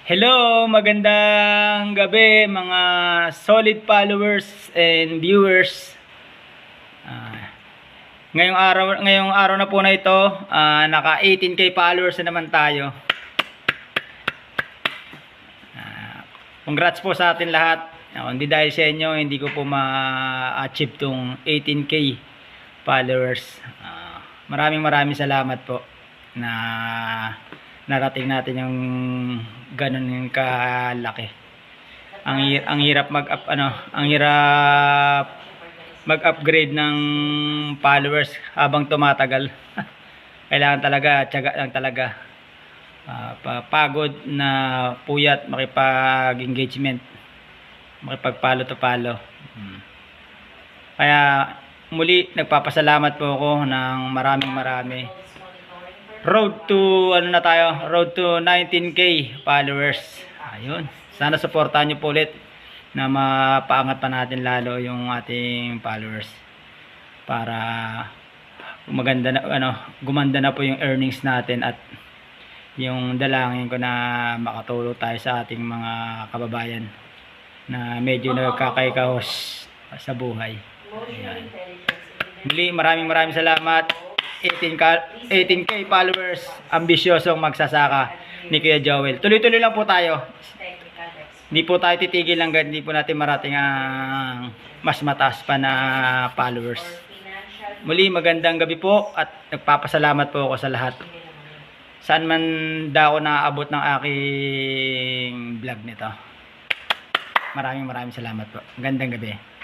Hello, magandang gabi mga solid followers and viewers. Ngayong araw na po na ito, naka 18k followers na naman tayo. Congrats po sa atin lahat. Hindi dahil sa inyo, hindi ko po ma-achieve tong 18k followers. Maraming salamat po na narating natin yung ganun yung kalaki. Ang hirap mag-upgrade ng followers habang tumatagal. Kailangan talaga, tiyaga lang talaga. Pagod na puyat, makipag-engagement, makipag-follow to follow. Kaya muli nagpapasalamat po ako ng marami. Road to road to 19k followers. Ayun. Sana suportahan niyo po ulit na mapaangat pa natin lalo yung ating followers para gumanda na po yung earnings natin at yung dalangin ko na makatulong tayo sa ating mga kababayan na medyo nagkakaikahos sa buhay. Ayan. Muli maraming salamat. 18k followers, ambisyosong magsasaka ni Kuya Joel. Tuloy-tuloy lang po tayo. Hindi po tayo titigil hanggang hindi po natin marating ang mas mataas pa na followers. Muli magandang gabi po at nagpapasalamat po ako sa lahat. Saan man daw ako naaabot ng aking vlog nito. Maraming salamat po. Magandang gabi.